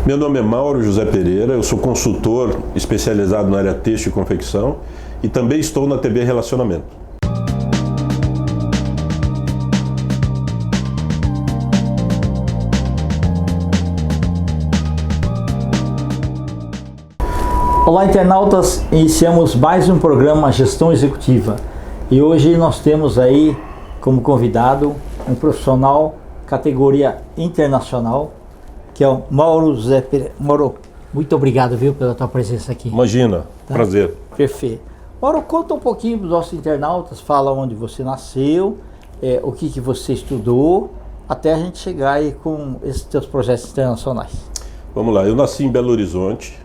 Meu nome é Mauro José Pereira, eu sou consultor especializado na área têxtil e confecção e também estou na TB Relacionamento. Olá, internautas, iniciamos mais um programa Gestão Executiva e hoje nós temos aí como convidado um profissional categoria internacional, que é o Mauro José Pereira. Mauro, muito obrigado, viu, pela tua presença aqui. Imagina, Tá? prazer. Perfeito. Mauro, conta um pouquinho para os nossos internautas, fala onde você nasceu, o que você estudou, até a gente chegar aí com esses teus projetos internacionais. Vamos lá, eu nasci em Belo Horizonte,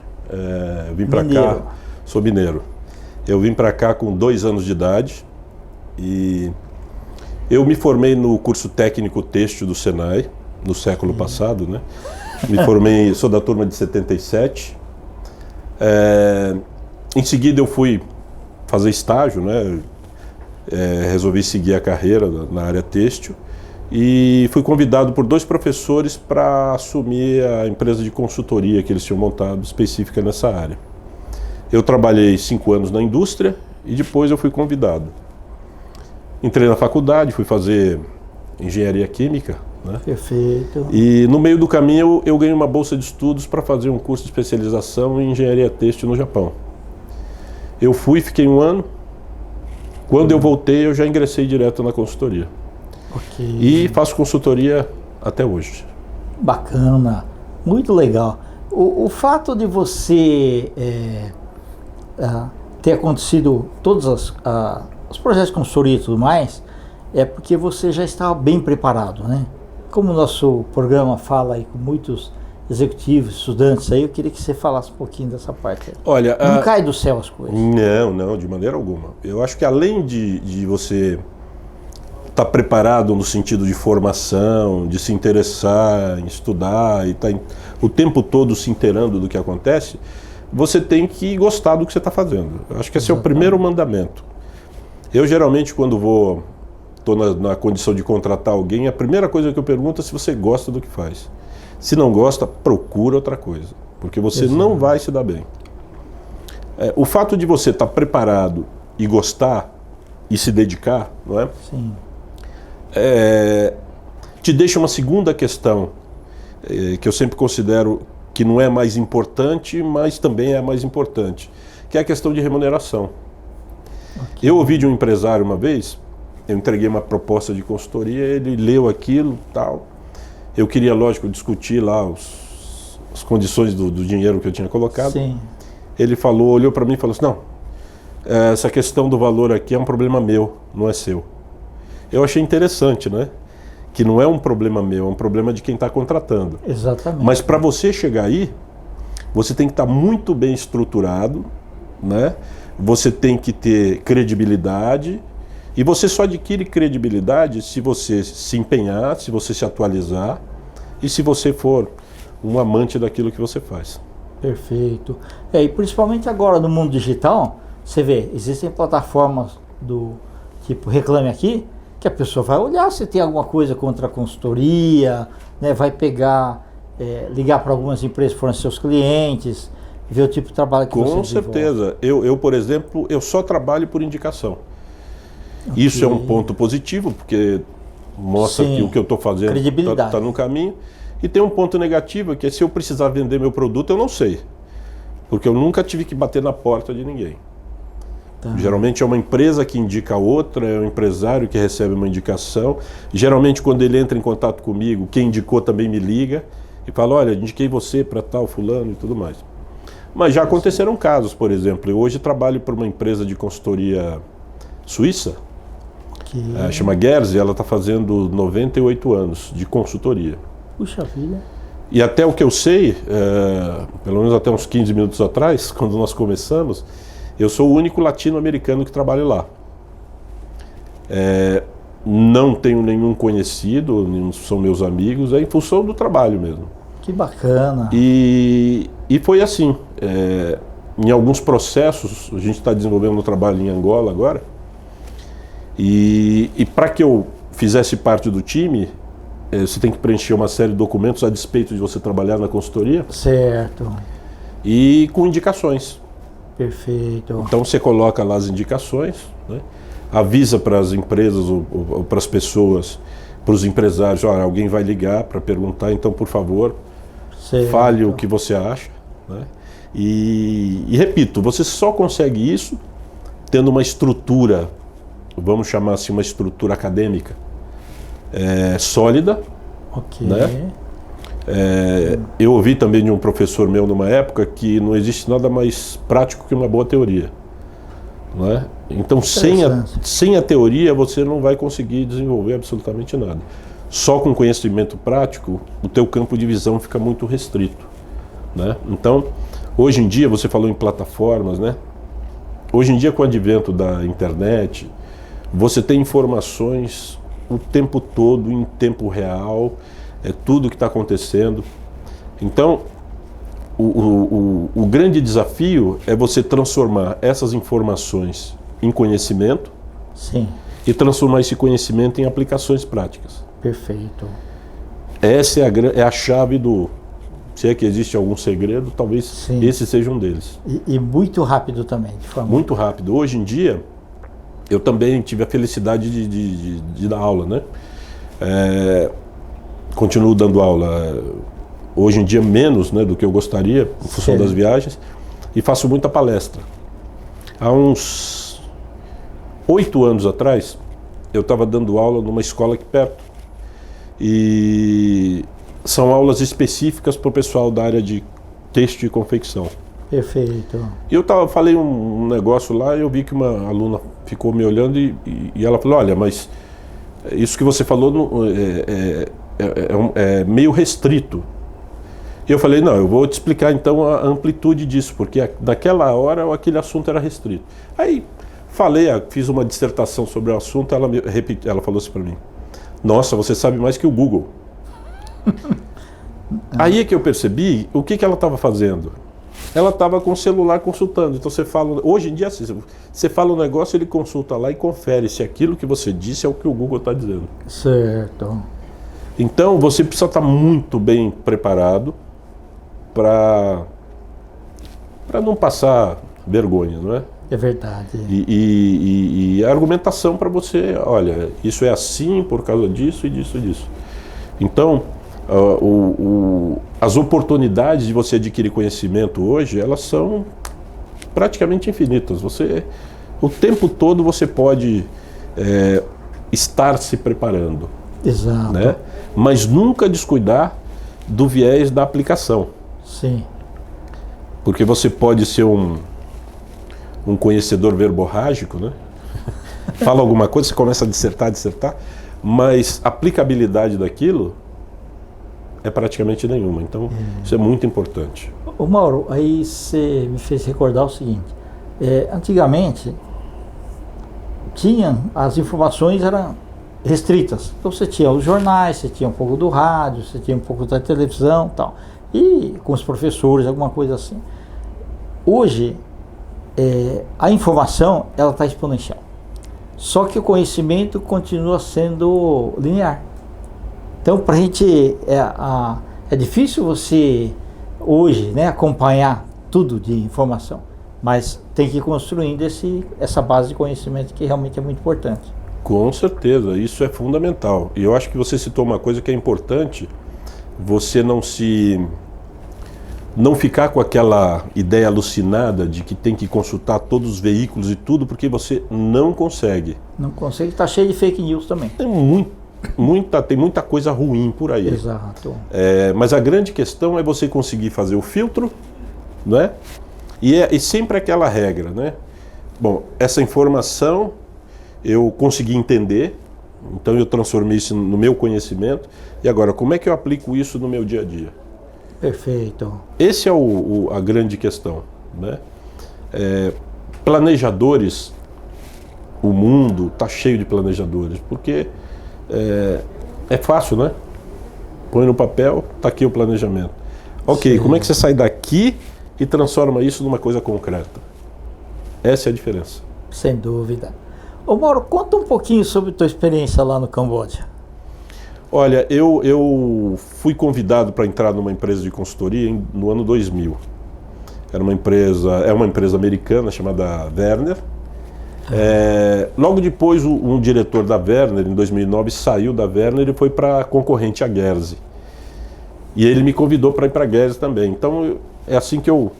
eu vim para cá, sou mineiro. Eu vim para cá com 2 anos de idade e eu me formei no curso técnico têxtil do Senai, no século passado, né? Me formei, sou da turma de 77. Em seguida eu fui fazer estágio, né? Resolvi seguir a carreira na área têxtil e fui convidado por 2 professores para assumir a empresa de consultoria que eles tinham montado específica nessa área. Eu trabalhei 5 anos na indústria e depois eu fui convidado. Entrei na faculdade, fui fazer engenharia química, né? Perfeito. E no meio do caminho eu ganhei uma bolsa de estudos para fazer um curso de especialização em engenharia têxtil no Japão. Eu fui, fiquei 1 ano. Quando eu voltei, eu já ingressei direto na consultoria. Ok. E faço consultoria até hoje. Bacana, muito legal. O fato de você ter acontecido todos os projetos de consultoria e tudo mais, é porque você já estava bem preparado, né? Como o nosso programa fala aí com muitos executivos, estudantes aí, eu queria que você falasse um pouquinho dessa parte aí. Olha, não cai do céu as coisas. Não, de maneira alguma. Eu acho que além de você estar preparado no sentido de formação, de se interessar em estudar e estar o tempo todo se inteirando do que acontece, você tem que gostar do que você está fazendo. Eu acho que esse é o primeiro mandamento. Eu geralmente quando estou na condição de contratar alguém, a primeira coisa que eu pergunto é se você gosta do que faz. Se não gosta, procura outra coisa, porque você não vai se dar bem. O fato de você estar preparado e gostar e se dedicar, não é? Sim. Te deixa uma segunda questão, que eu sempre considero que não é mais importante, mas também é mais importante, que é a questão de remuneração. Okay. Eu ouvi de um empresário uma vez, eu entreguei uma proposta de consultoria, ele leu aquilo, tal. Eu queria, lógico, discutir lá as condições do dinheiro que eu tinha colocado. Sim. Ele falou, olhou para mim e falou assim, não, essa questão do valor aqui é um problema meu, não é seu. Eu achei interessante, né? Que não é um problema meu, é um problema de quem está contratando. Exatamente. Mas para você chegar aí, você tem que estar muito bem estruturado, né? Você tem que ter credibilidade. E você só adquire credibilidade se você se empenhar, se você se atualizar e se você for um amante daquilo que você faz. Perfeito. E principalmente agora no mundo digital, você vê, existem plataformas do tipo Reclame Aqui, que a pessoa vai olhar se tem alguma coisa contra a consultoria, né, vai pegar, ligar para algumas empresas que foram seus clientes, ver o tipo de trabalho que você desenvolve. Com certeza. Eu, por exemplo, eu só trabalho por indicação. Okay. Isso é um ponto positivo, porque mostra que o que eu estou fazendo está no caminho. E tem um ponto negativo, que é se eu precisar vender meu produto, eu não sei. Porque eu nunca tive que bater na porta de ninguém. Tá. Geralmente é uma empresa que indica a outra, é um empresário que recebe uma indicação. Geralmente quando ele entra em contato comigo, quem indicou também me liga e fala, olha, indiquei você para tal fulano e tudo mais. Mas já aconteceram casos, por exemplo, eu hoje trabalho para uma empresa de consultoria suíça, chama Gersey, ela está fazendo 98 anos de consultoria. Puxa vida. E até o que eu sei, pelo menos até uns 15 minutos atrás, quando nós começamos, eu sou o único latino-americano que trabalha lá. Não tenho nenhum conhecido, são meus amigos, é em função do trabalho mesmo. Que bacana. E foi assim, em alguns processos, a gente está desenvolvendo um trabalho em Angola agora, e para que eu fizesse parte do time, você tem que preencher uma série de documentos a despeito de você trabalhar na consultoria. Certo. E com indicações. Perfeito. Então você coloca lá as indicações, né? Avisa para as empresas ou para as pessoas, para os empresários, olha, alguém vai ligar para perguntar, então por favor, fale o que você acha, né? E repito, você só consegue isso tendo uma estrutura, vamos chamar assim, uma estrutura acadêmica sólida. Ok. Né? Eu ouvi também de um professor meu numa época que não existe nada mais prático que uma boa teoria. Não é? Então, sem a teoria, você não vai conseguir desenvolver absolutamente nada. Só com conhecimento prático, o teu campo de visão fica muito restrito. Né? Então, hoje em dia, você falou em plataformas, né? Hoje em dia, com o advento da internet, você tem informações o tempo todo, em tempo real, tudo que está acontecendo. Então, o grande desafio é você transformar essas informações em conhecimento. Sim. E transformar esse conhecimento em aplicações práticas. Perfeito. Essa é a chave do... Se é que existe algum segredo, talvez Sim. Esse seja um deles. E muito rápido também, de forma... Muito rápido. Hoje em dia, eu também tive a felicidade de dar aula, né? Continuo dando aula, hoje em dia menos, né, do que eu gostaria, em função das viagens, e faço muita palestra. Há uns 8 anos atrás, eu estava dando aula numa escola aqui perto, e são aulas específicas para o pessoal da área de têxtil e confecção. Perfeito. E eu falei um negócio lá e eu vi que uma aluna ficou me olhando e ela falou, olha, mas isso que você falou é meio restrito. E eu falei, não, eu vou te explicar então a amplitude disso, porque naquela hora aquele assunto era restrito. Aí fiz uma dissertação sobre o assunto, ela falou assim para mim, nossa, você sabe mais que o Google. Aí é que eu percebi o que ela estava fazendo. Ela estava com o celular consultando. Então hoje em dia, você fala um negócio, ele consulta lá e confere se aquilo que você disse é o que o Google está dizendo. Certo. Então você precisa estar muito bem preparado para não passar vergonha, não é? É verdade. E a argumentação para você, olha, isso é assim por causa disso e disso e disso. Então, as oportunidades de você adquirir conhecimento hoje, elas são praticamente infinitas. O tempo todo você pode estar se preparando. Exato. Né? Mas nunca descuidar do viés da aplicação. Sim. Porque você pode ser um conhecedor verborrágico, né? Fala alguma coisa, você começa a dissertar, mas a aplicabilidade daquilo é praticamente nenhuma. Então, isso é muito importante. Ô Mauro, aí você me fez recordar o seguinte. Antigamente, as informações eram restritas. Então você tinha os jornais, você tinha um pouco do rádio, você tinha um pouco da televisão e tal. E com os professores, alguma coisa assim. Hoje, a informação, ela está exponencial. Só que o conhecimento continua sendo linear. Então, para a gente, é difícil você, hoje, né, acompanhar tudo de informação. Mas tem que ir construindo essa base de conhecimento que realmente é muito importante. Com certeza, isso é fundamental. E eu acho que você citou uma coisa que é importante, você não ficar com aquela ideia alucinada de que tem que consultar todos os veículos e tudo, porque você não consegue. Não consegue, está cheio de fake news também. Tem muita coisa ruim por aí. Exato. Mas a grande questão é você conseguir fazer o filtro, né? E sempre aquela regra, né? Bom, essa informação eu consegui entender, então eu transformei isso no meu conhecimento, e agora, como é que eu aplico isso no meu dia a dia? Perfeito. Esse é a grande questão, né? Planejadores, o mundo está cheio de planejadores, porque é fácil, né? Põe no papel, está aqui o planejamento. Ok, Sim. Como é que você sai daqui e transforma isso numa coisa concreta? Essa é a diferença. Sem dúvida. Ô Mauro, conta um pouquinho sobre a tua experiência lá no Camboja. Olha, eu fui convidado para entrar numa empresa de consultoria no ano 2000. É uma empresa americana chamada Werner. Logo depois, um diretor da Werner, em 2009, saiu da Werner e foi para a concorrente, a Gersey. E ele me convidou para ir para a Gersey também. Então, é assim que eu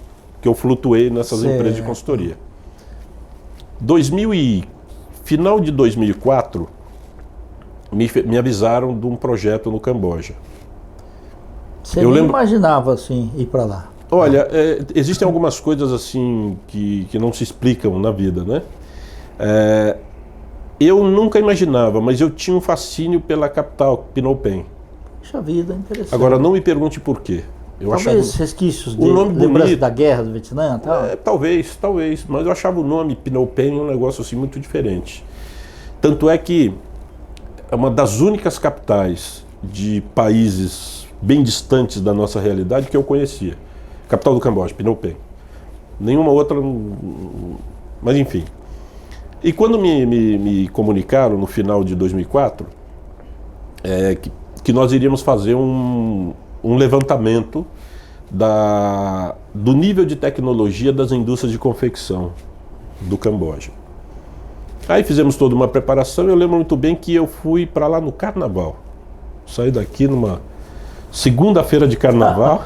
flutuei nessas empresas de consultoria. Final de 2004, me avisaram de um projeto no Camboja. Você nem imaginava assim ir para lá? Olha, existem algumas coisas assim que não se explicam na vida, né? Eu nunca imaginava, mas eu tinha um fascínio pela capital, Phnom Penh. Puxa vida, interessante. Agora, não me pergunte por quê. Talvez resquícios de lembrança da guerra do Vietnã? Talvez, mas eu achava o nome Phnom Penh um negócio assim muito diferente. Tanto é que é uma das únicas capitais de países bem distantes da nossa realidade que eu conhecia. Capital do Camboja, Phnom Penh. Nenhuma outra, mas enfim. E quando me comunicaram no final de 2004, que nós iríamos fazer um levantamento do nível de tecnologia das indústrias de confecção do Camboja. Aí fizemos toda uma preparação e eu lembro muito bem que eu fui para lá no Carnaval. Saí daqui numa segunda-feira de Carnaval.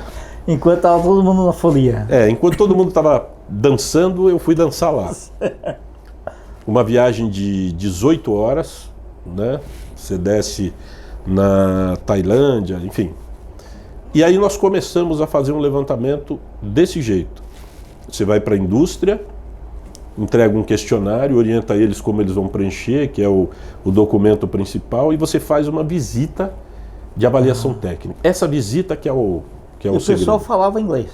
Enquanto estava todo mundo na folia. Enquanto todo mundo estava dançando, eu fui dançar lá. Uma viagem de 18 horas, né? Você desce na Tailândia, enfim. E aí nós começamos a fazer um levantamento desse jeito. Você vai para a indústria, entrega um questionário, orienta eles como eles vão preencher, que é o documento principal, e você faz uma visita de avaliação técnica. Essa visita que é o segredo. O pessoal falava inglês?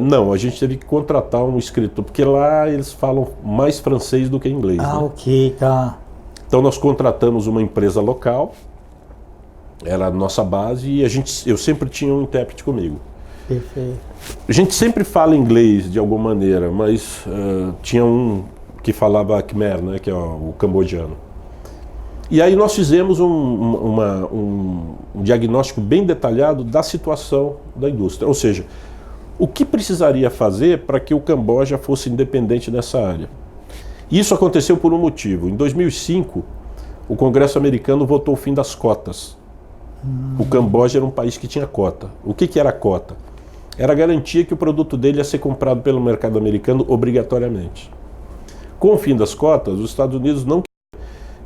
Não, a gente teve que contratar um escritor, porque lá eles falam mais francês do que inglês. Ah, né? ok, tá. Então nós contratamos uma empresa local, era a nossa base, e eu sempre tinha um intérprete comigo. Perfeito. A gente sempre fala inglês de alguma maneira, mas tinha um que falava Khmer, né, que é o cambodjano. E aí nós fizemos um diagnóstico bem detalhado da situação da indústria, ou seja, o que precisaria fazer para que o Camboja fosse independente nessa área. Isso aconteceu por um motivo. Em 2005, o Congresso americano votou o fim das cotas. O Camboja era um país que tinha cota. O que era a cota? Era a garantia que o produto dele ia ser comprado pelo mercado americano obrigatoriamente. Com o fim das cotas, os Estados Unidos não queriam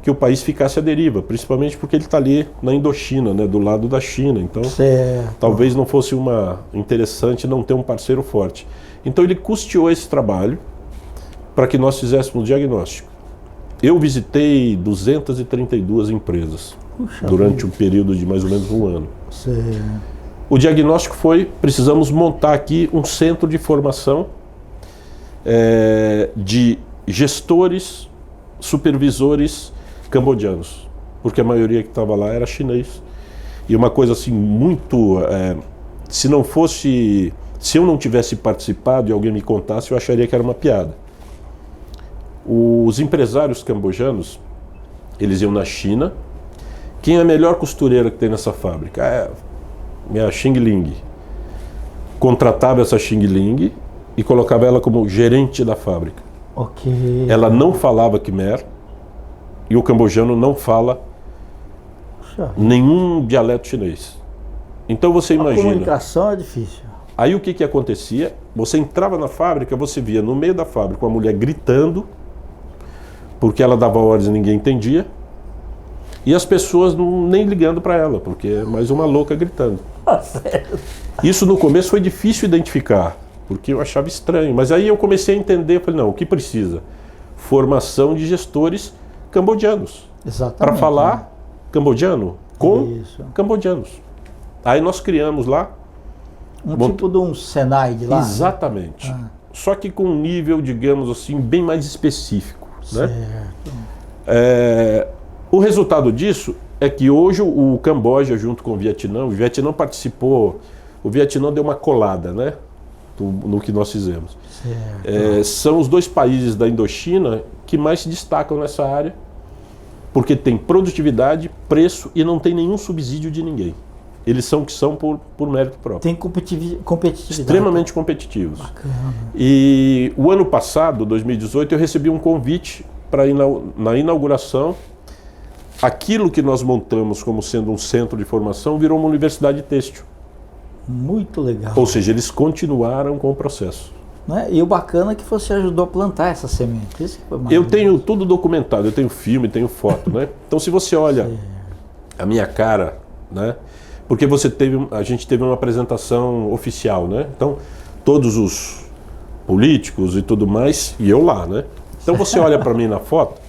que o país ficasse à deriva, principalmente porque ele está ali na Indochina, né, do lado da China. Então, talvez não fosse interessante não ter um parceiro forte. Então, ele custeou esse trabalho para que nós fizéssemos o diagnóstico. Eu visitei 232 empresas durante um período de mais ou menos um ano. O diagnóstico foi: precisamos montar aqui um centro de formação de gestores, supervisores cambodjanos, porque a maioria que estava lá era chinês. E uma coisa assim muito... se eu não tivesse participado e alguém me contasse, eu acharia que era uma piada. Os empresários cambojanos, eles iam na China. Quem é a melhor costureira que tem nessa fábrica? Minha Xing Ling. Contratava essa Xing Ling e colocava ela como gerente da fábrica. Ok. Ela não falava Khmer e o cambojano não fala nenhum dialeto chinês. Então você imagina... A comunicação é difícil. Aí o que acontecia? Você entrava na fábrica, você via no meio da fábrica uma mulher gritando, porque ela dava ordens e ninguém entendia, e as pessoas nem ligando para ela, porque é mais uma louca gritando. Isso no começo foi difícil identificar, porque eu achava estranho, mas aí eu comecei a entender, eu falei, não, o que precisa? Formação de gestores cambodjanos. Exatamente. Para falar cambodjano com cambodjanos. Aí nós criamos lá tipo de um Senai de lá. Exatamente. Só que com um nível, digamos assim, bem mais específico. Certo. Né? O resultado disso é que hoje o Camboja, junto com o Vietnã participou, o Vietnã deu uma colada, né, no que nós fizemos. São os dois países da Indochina que mais se destacam nessa área, porque tem produtividade, preço e não tem nenhum subsídio de ninguém. Eles são o que são por mérito próprio. Tem competitividade. Extremamente competitivos. Bacana. E o ano passado, 2018, eu recebi um convite para ir na inauguração. Aquilo que nós montamos como sendo um centro de formação virou uma universidade têxtil. Muito legal. Ou seja, eles continuaram com o processo. Né? E o bacana é que você ajudou a plantar essa semente. Isso foi eu tenho tudo documentado, eu tenho filme, tenho foto, né? Então se você olha a minha cara, né? Porque a gente teve uma apresentação oficial, né? Então todos os políticos e tudo mais, e eu lá, né? Então você olha para mim na foto,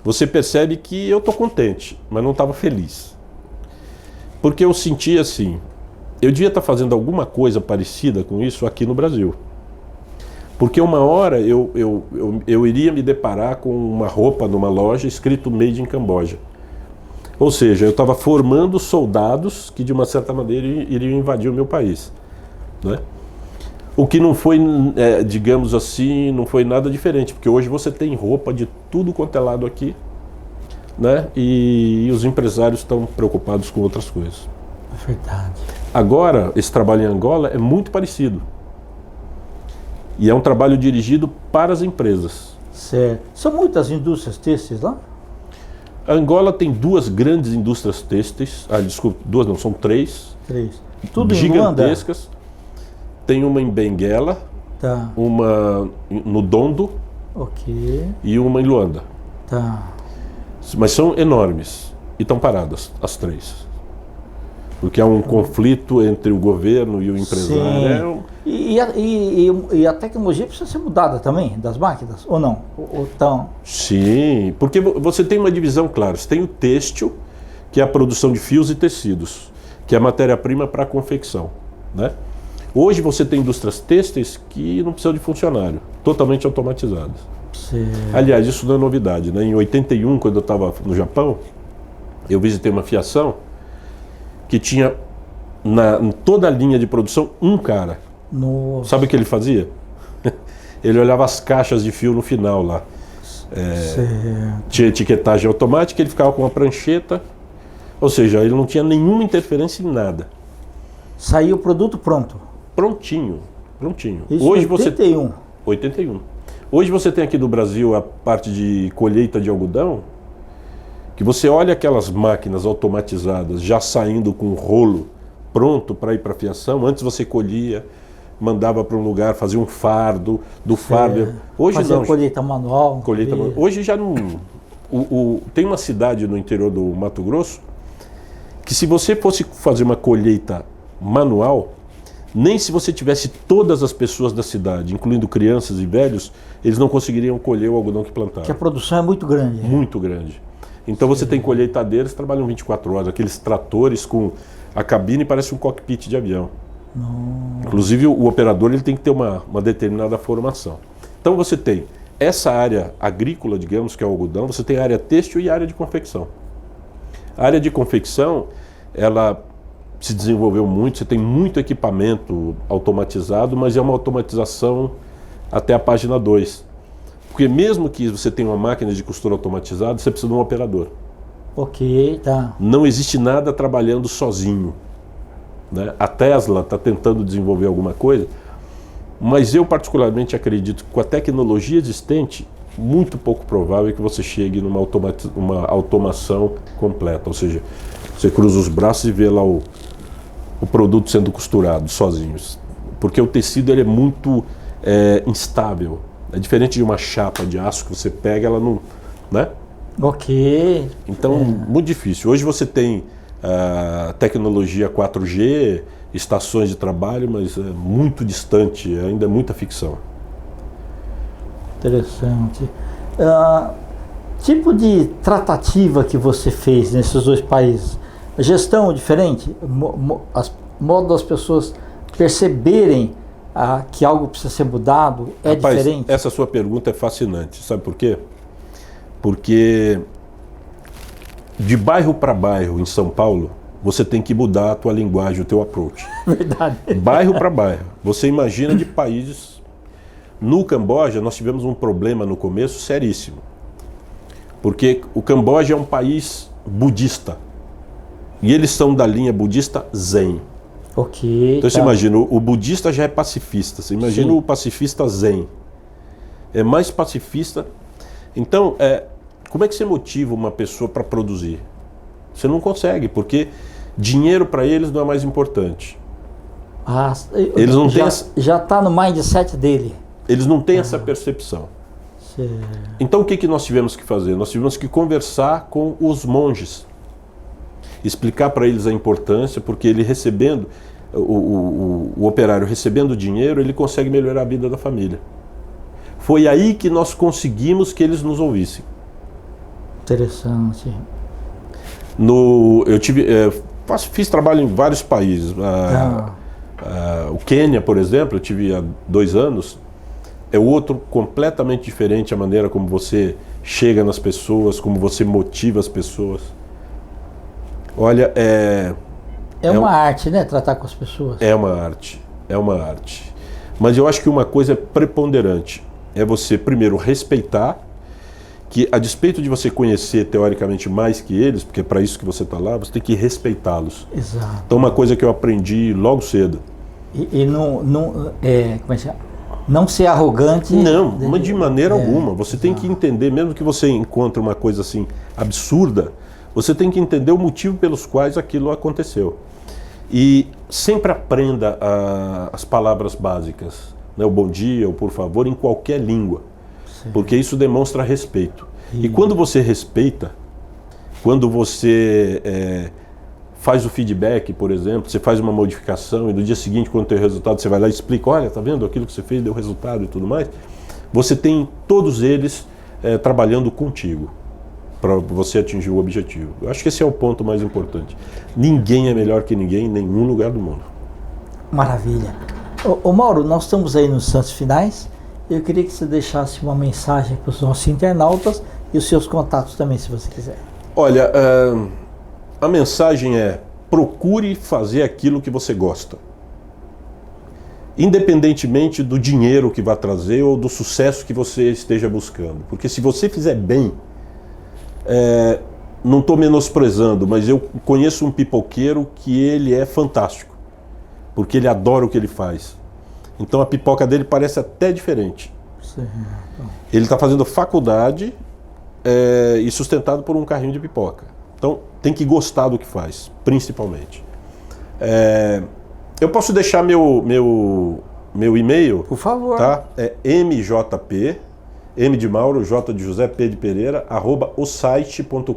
você percebe que eu tô contente, mas não estava feliz. Porque eu senti assim, eu devia estar fazendo alguma coisa parecida com isso aqui no Brasil. Porque uma hora eu iria me deparar com uma roupa numa loja escrito Made in Camboja. Ou seja, eu estava formando soldados que de uma certa maneira iriam invadir o meu país, né? O que não foi, digamos assim, não foi nada diferente, porque hoje você tem roupa de tudo quanto é lado aqui, né? E os empresários estão preocupados com outras coisas. É verdade. Agora, esse trabalho em Angola é muito parecido. E é um trabalho dirigido para as empresas. Certo. São muitas indústrias têxteis lá? A Angola tem 2 grandes indústrias têxteis. Desculpa, 2 não, são 3. 3. Tudo gigantescas. Em Luanda? Tem uma em Benguela, tá. Uma no Dondo, ok, e uma em Luanda. Tá. Mas são enormes e estão paradas, as 3. Porque há um conflito entre o governo e o empresário. E a tecnologia precisa ser mudada também, das máquinas, ou não? Ou tão... Sim, porque você tem uma divisão clara. Você tem o têxtil, que é a produção de fios e tecidos, que é a matéria-prima para a confecção, né? Hoje você tem indústrias têxteis que não precisam de funcionário, totalmente automatizadas. Sim. Aliás, isso não é novidade, né? Em 81, quando eu estava no Japão, eu visitei uma fiação que tinha em toda a linha de produção um cara. Nossa. Sabe o que ele fazia? Ele olhava as caixas de fio no final lá. Tinha etiquetagem automática, ele ficava com uma prancheta, ou seja, ele não tinha nenhuma interferência em nada. Saiu o produto pronto? Prontinho. Isso hoje 81? 81. Hoje você tem aqui no Brasil a parte de colheita de algodão, que você olha aquelas máquinas automatizadas já saindo com o rolo pronto para ir para a fiação. Antes você colhia, mandava para um lugar, fazia um fardo, do fardo. Hoje fazia não. Colheita manual. Hoje já não. Tem uma cidade no interior do Mato Grosso que, se você fosse fazer uma colheita manual, nem se você tivesse todas as pessoas da cidade, incluindo crianças e velhos, eles não conseguiriam colher o algodão que plantaram. Porque a produção é muito grande. Muito grande. Então você tem colheitadeiros que trabalham 24 horas, aqueles tratores com a cabine parece um cockpit de avião. Nossa. Inclusive o operador ele tem que ter uma determinada formação. Então você tem essa área agrícola, digamos, que é o algodão, você tem a área têxtil e a área de confecção. A área de confecção, ela se desenvolveu muito, você tem muito equipamento automatizado, mas é uma automatização até a página 2. Porque mesmo que você tenha uma máquina de costura automatizada, você precisa de um operador. Ok, tá. Não existe nada trabalhando sozinho, né? A Tesla está tentando desenvolver alguma coisa, mas eu particularmente acredito que com a tecnologia existente, muito pouco provável que você chegue numa uma automação completa. Ou seja, você cruza os braços e vê lá o produto sendo costurado sozinhos. Porque o tecido ele é muito instável. É diferente de uma chapa de aço que você pega, ela não... né? Ok. Então, muito difícil. Hoje você tem tecnologia 4G, estações de trabalho, mas é muito distante, ainda é muita ficção. Interessante. Tipo de tratativa que você fez nesses 2 países? Gestão diferente? Modo das pessoas perceberem que algo precisa ser mudado é Rapaz, diferente? Essa sua pergunta é fascinante. Sabe por quê? Porque de bairro para bairro em São Paulo, você tem que mudar a tua linguagem, o teu approach. Verdade. Bairro para bairro. Você imagina de países... No Camboja, nós tivemos um problema no começo seríssimo. Porque o Camboja é um país budista. E eles são da linha budista Zen. Ok. Então você imagina, o budista já é pacifista. Você imagina o pacifista Zen. É mais pacifista. Então, como é que você motiva uma pessoa para produzir? Você não consegue, dinheiro para eles não é mais importante. Eles não já está no mindset dele. Eles não têm essa percepção. Então o que nós tivemos que fazer? Nós tivemos que conversar com os monges. Explicar para eles a importância, porque ele recebendo, o operário recebendo dinheiro, ele consegue melhorar a vida da família. Foi aí que nós conseguimos que eles nos ouvissem. Interessante. Fiz trabalho em vários países. O Quênia, por exemplo, eu tive há 2 anos. É outro completamente diferente a maneira como você chega nas pessoas, como você motiva as pessoas. Olha, é uma arte, né? Tratar com as pessoas. É uma arte. Mas eu acho que uma coisa é preponderante. É você, primeiro, respeitar, que a despeito de você conhecer teoricamente mais que eles, porque é para isso que você está lá, você tem que respeitá-los. Exato. Então uma coisa que eu aprendi logo cedo. Como é que chama? Não ser arrogante. Não, mas de maneira alguma. Você tem que entender, mesmo que você encontre uma coisa assim absurda, você tem que entender o motivo pelos quais aquilo aconteceu. E sempre aprenda as palavras básicas, né? O bom dia, o por favor, em qualquer língua. Sim. Porque isso demonstra respeito. E quando você respeita, quando você faz o feedback, por exemplo, você faz uma modificação e no dia seguinte, quando tem o resultado, você vai lá e explica, olha, tá vendo aquilo que você fez, deu resultado e tudo mais. Você tem todos eles trabalhando contigo para você atingir o objetivo. Eu acho que esse é o ponto mais importante. Ninguém é melhor que ninguém em nenhum lugar do mundo. Maravilha. Ô Mauro, nós estamos aí nos instantes finais. Eu queria que você deixasse uma mensagem para os nossos internautas e os seus contatos também, se você quiser. Olha, a mensagem é: procure fazer aquilo que você gosta. Independentemente do dinheiro que vai trazer ou do sucesso que você esteja buscando. Porque se você fizer bem, não estou menosprezando, mas eu conheço um pipoqueiro que ele é fantástico. Porque ele adora o que ele faz. Então a pipoca dele parece até diferente. Sim. Ele está fazendo faculdade e sustentado por um carrinho de pipoca. Então tem que gostar do que faz, principalmente. Eu posso deixar meu e-mail? Por favor. Tá? É mjp, M de Mauro, J de José, P de Pereira, @osite.com.br.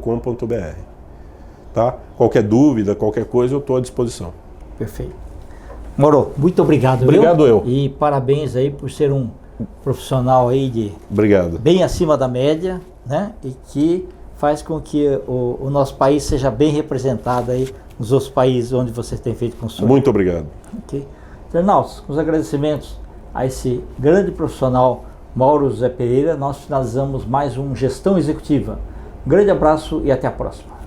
Tá? Qualquer dúvida, qualquer coisa, eu estou à disposição. Perfeito. Mauro, muito obrigado. Obrigado eu. E parabéns aí por ser um profissional aí Obrigado. Bem acima da média, né? E que faz com que o nosso país seja bem representado aí nos outros países onde você tem feito consultoria. Muito obrigado. Ok. Internautas, com os agradecimentos a esse grande profissional Mauro José Pereira, nós finalizamos mais um Gestão Executiva. Um grande abraço e até a próxima.